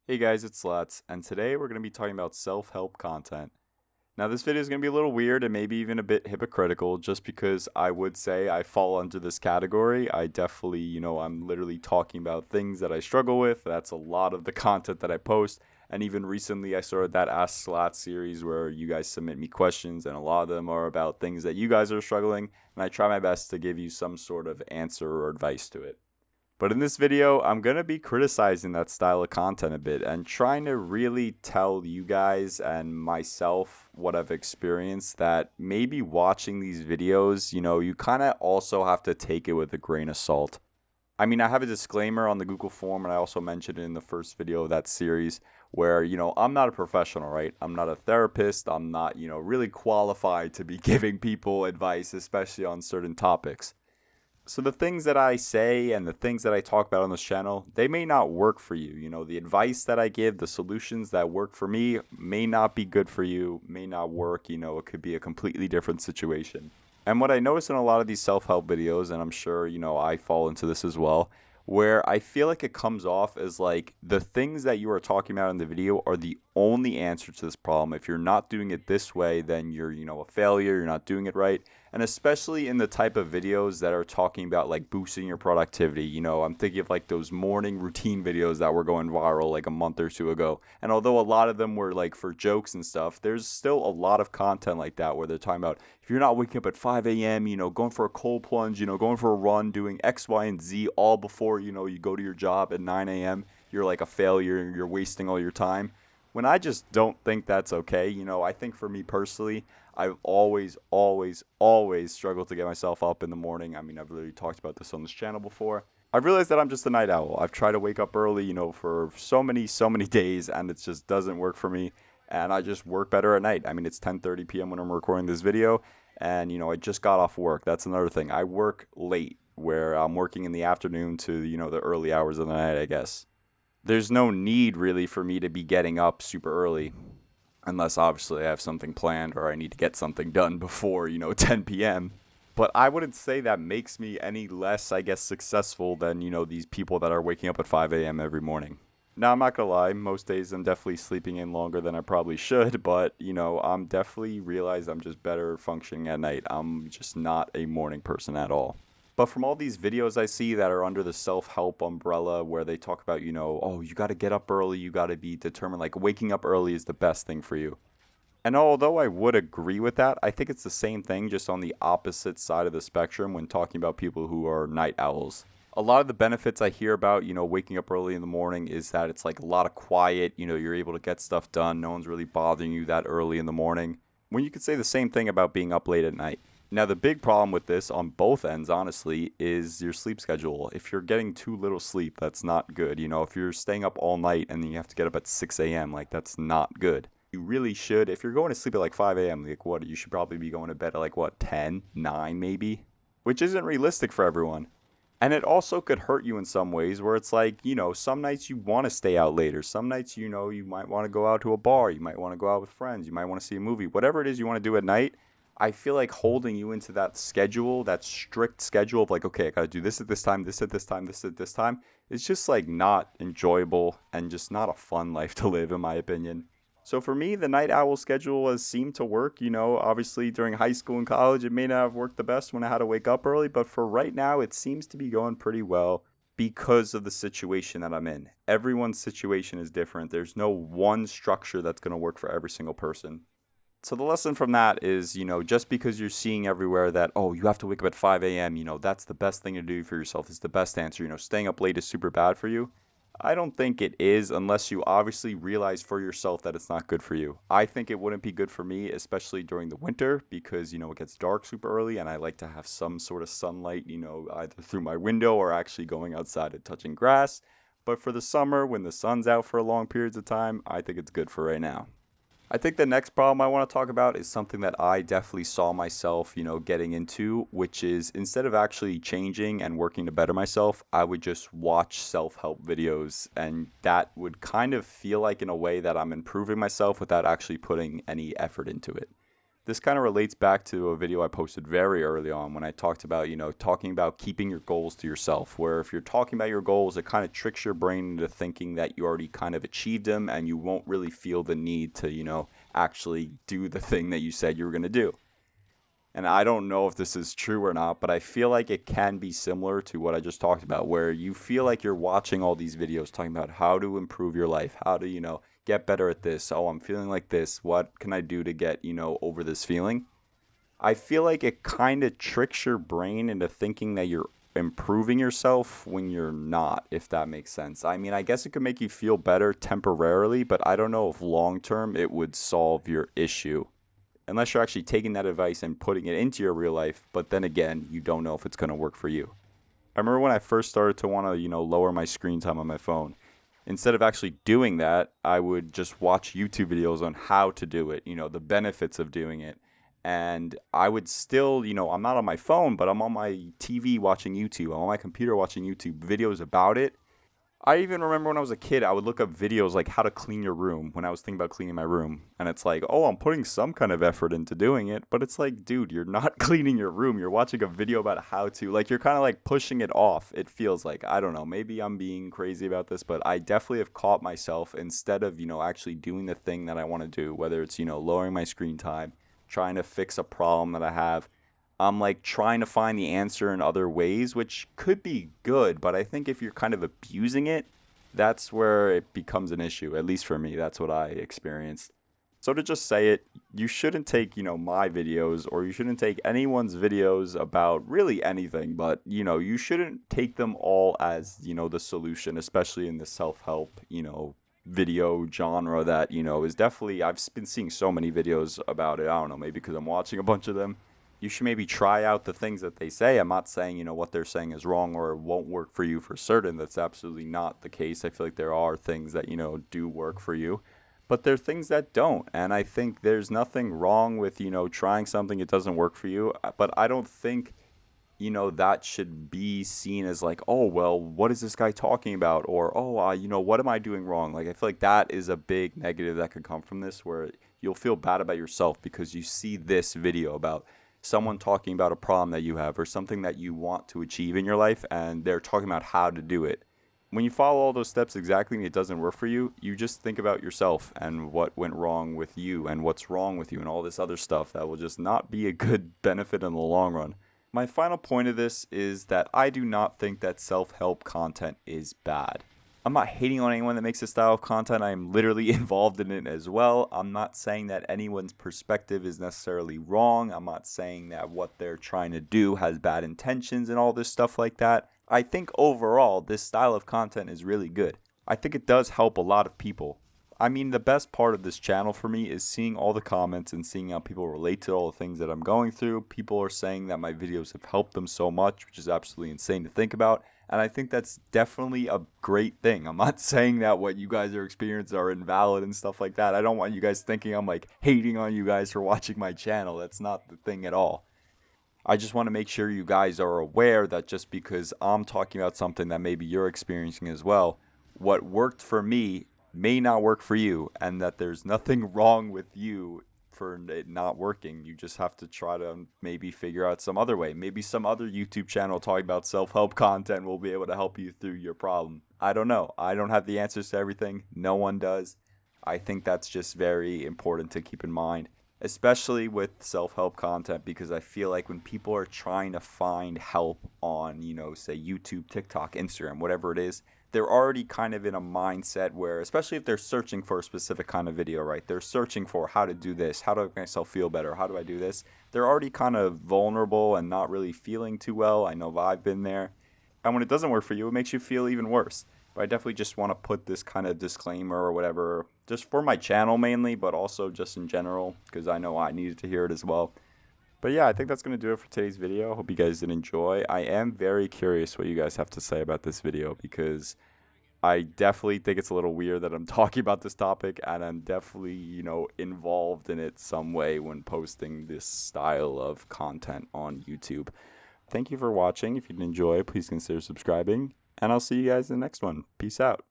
Hey guys, it's Slats, and today we're going to be talking about self-help content. Now, this video is going to be a little weird and maybe even a bit hypocritical just because I would say I fall under this category. I definitely, I'm literally talking about things that I struggle with. That's a lot of the content that I post. And even recently, I started that Ask Slats series where you guys submit me questions, and a lot of them are about things that you guys are struggling. And I try my best to give you some sort of answer or advice to it. But in this video, I'm going to be criticizing that style of content a bit and trying to really tell you guys and myself what I've experienced, that maybe watching these videos, you kind of also have to take it with a grain of salt. I mean, I have a disclaimer on the Google form, and I also mentioned it in the first video of that series where, I'm not a professional, right? I'm not a therapist. I'm not, really qualified to be giving people advice, especially on certain topics. So the things that I say and the things that I talk about on this channel, they may not work for you. The advice that I give, the solutions that work for me may not be good for you, may not work. It could be a completely different situation. And what I notice in a lot of these self-help videos, and I'm sure, I fall into this as well, where I feel like it comes off as like the things that you are talking about in the video are the only answer to this problem. If you're not doing it this way, then you're, a failure, you're not doing it right. And especially in the type of videos that are talking about like boosting your productivity. I'm thinking of like those morning routine videos that were going viral like a month or two ago. And although a lot of them were like for jokes and stuff, there's still a lot of content like that where they're talking about if you're not waking up at 5 a.m., going for a cold plunge, going for a run, doing X, Y, and Z all before, you go to your job at 9 a.m., you're like a failure, you're wasting all your time. When I just don't think that's okay. I think for me personally, I've always struggled to get myself up in the morning. I mean, I've literally talked about this on this channel before. I've realized that I'm just a night owl. I've tried to wake up early, for so many days, and it just doesn't work for me. And I just work better at night. I mean, it's 10:30 p.m. when I'm recording this video, and I just got off work. That's another thing. I work late, where I'm working in the afternoon to the early hours of the night, I guess. There's no need really for me to be getting up super early, unless obviously I have something planned or I need to get something done before 10 p.m. But I wouldn't say that makes me any less, I guess, successful than these people that are waking up at 5 a.m. every morning. Now, I'm not gonna lie, most days I'm definitely sleeping in longer than I probably should, but I'm definitely realize I'm just better functioning at night. I'm just not a morning person at all. But from all these videos I see that are under the self-help umbrella where they talk about, oh, you got to get up early, you got to be determined, like waking up early is the best thing for you. And although I would agree with that, I think it's the same thing, just on the opposite side of the spectrum when talking about people who are night owls. A lot of the benefits I hear about, waking up early in the morning is that it's like a lot of quiet, you're able to get stuff done, no one's really bothering you that early in the morning. When you could say the same thing about being up late at night. Now, the big problem with this on both ends, honestly, is your sleep schedule. If you're getting too little sleep, that's not good. If you're staying up all night and then you have to get up at 6 a.m., like, that's not good. You really should. If you're going to sleep at like 5 a.m., like, what, you should probably be going to bed at like, what, 10, 9 maybe? Which isn't realistic for everyone. And it also could hurt you in some ways where it's like, some nights you want to stay out later. Some nights, you might want to go out to a bar. You might want to go out with friends. You might want to see a movie. Whatever it is you want to do at night, I feel like holding you into that schedule, that strict schedule of like, okay, I got to do this at this time, this at this time, this at this time, it's just like not enjoyable and just not a fun life to live, in my opinion. So for me, the night owl schedule has seemed to work. Obviously during high school and college, it may not have worked the best when I had to wake up early, but for right now, it seems to be going pretty well because of the situation that I'm in. Everyone's situation is different. There's no one structure that's going to work for every single person. So the lesson from that is, just because you're seeing everywhere that, oh, you have to wake up at 5 a.m., that's the best thing to do for yourself. It's the best answer. Staying up late is super bad for you. I don't think it is unless you obviously realize for yourself that it's not good for you. I think it wouldn't be good for me, especially during the winter because, it gets dark super early and I like to have some sort of sunlight, either through my window or actually going outside and touching grass. But for the summer, when the sun's out for long periods of time, I think it's good for right now. I think the next problem I want to talk about is something that I definitely saw myself, getting into, which is instead of actually changing and working to better myself, I would just watch self-help videos, and that would kind of feel like in a way that I'm improving myself without actually putting any effort into it. This kind of relates back to a video I posted very early on when I talked about, talking about keeping your goals to yourself, where if you're talking about your goals, it kind of tricks your brain into thinking that you already kind of achieved them and you won't really feel the need to, actually do the thing that you said you were going to do. And I don't know if this is true or not, but I feel like it can be similar to what I just talked about, where you feel like you're watching all these videos talking about how to improve your life, how to, get better at this. Oh, I'm feeling like this. What can I do to get, over this feeling? I feel like it kind of tricks your brain into thinking that you're improving yourself when you're not, if that makes sense. I mean, I guess it could make you feel better temporarily, but I don't know if long term it would solve your issue. Unless you're actually taking that advice and putting it into your real life, but then again, you don't know if it's going to work for you. I remember when I first started to want to, lower my screen time on my phone. Instead of actually doing that, I would just watch YouTube videos on how to do it, the benefits of doing it. And I would still, I'm not on my phone, but I'm on my TV watching YouTube. I'm on my computer watching YouTube videos about it. I even remember when I was a kid, I would look up videos like how to clean your room when I was thinking about cleaning my room. And it's like, oh, I'm putting some kind of effort into doing it. But it's like, dude, you're not cleaning your room. You're watching a video about how to. Like, you're kind of like pushing it off. It feels like, I don't know, maybe I'm being crazy about this, but I definitely have caught myself instead of, actually doing the thing that I want to do, whether it's, lowering my screen time, trying to fix a problem that I have. I'm like trying to find the answer in other ways, which could be good, but I think if you're kind of abusing it, that's where it becomes an issue. At least for me, that's what I experienced. So to just say it, you shouldn't take, my videos, or you shouldn't take anyone's videos about really anything, but, you shouldn't take them all as, the solution, especially in the self-help, video genre that, is definitely, I've been seeing so many videos about it. I don't know, maybe because I'm watching a bunch of them. You should maybe try out the things that they say. I'm not saying, what they're saying is wrong or it won't work for you for certain. That's absolutely not the case. I feel like there are things that, do work for you, but there are things that don't. And I think there's nothing wrong with, trying something it doesn't work for you. But I don't think, that should be seen as like, oh, well, what is this guy talking about? Or, oh, what am I doing wrong? Like, I feel like that is a big negative that could come from this, where you'll feel bad about yourself because you see this video about someone talking about a problem that you have or something that you want to achieve in your life, and they're talking about how to do it. When you follow all those steps exactly and it doesn't work for you, you just think about yourself and what went wrong with you and what's wrong with you and all this other stuff that will just not be a good benefit in the long run. My final point of this is that I do not think that self-help content is bad. I'm not hating on anyone that makes this style of content. I am literally involved in it as well. I'm not saying that anyone's perspective is necessarily wrong. I'm not saying that what they're trying to do has bad intentions and all this stuff like that. I think overall, this style of content is really good. I think it does help a lot of people. I mean, the best part of this channel for me is seeing all the comments and seeing how people relate to all the things that I'm going through. People are saying that my videos have helped them so much, which is absolutely insane to think about. And I think that's definitely a great thing. I'm not saying that what you guys are experiencing are invalid and stuff like that. I don't want you guys thinking I'm like hating on you guys for watching my channel. That's not the thing at all. I just want to make sure you guys are aware that just because I'm talking about something that maybe you're experiencing as well, what worked for me may not work for you, and that there's nothing wrong with you for it not working. You just have to try to maybe figure out some other way. Maybe some other YouTube channel talking about self-help content will be able to help you through your problem. I don't know. I don't have the answers to everything. No one does. I think that's just very important to keep in mind, especially with self-help content, because I feel like when people are trying to find help on, say YouTube, TikTok, Instagram, whatever it is, they're already kind of in a mindset where, especially if they're searching for a specific kind of video, right? They're searching for how to do this, how to make myself feel better, how do I do this? They're already kind of vulnerable and not really feeling too well. I know I've been there. And when it doesn't work for you, it makes you feel even worse. But I definitely just want to put this kind of disclaimer or whatever, just for my channel mainly, but also just in general, because I know I needed to hear it as well. But yeah, I think that's going to do it for today's video. Hope you guys did enjoy. I am very curious what you guys have to say about this video, because I definitely think it's a little weird that I'm talking about this topic, and I'm definitely, involved in it some way when posting this style of content on YouTube. Thank you for watching. If you did enjoy, please consider subscribing, and I'll see you guys in the next one. Peace out.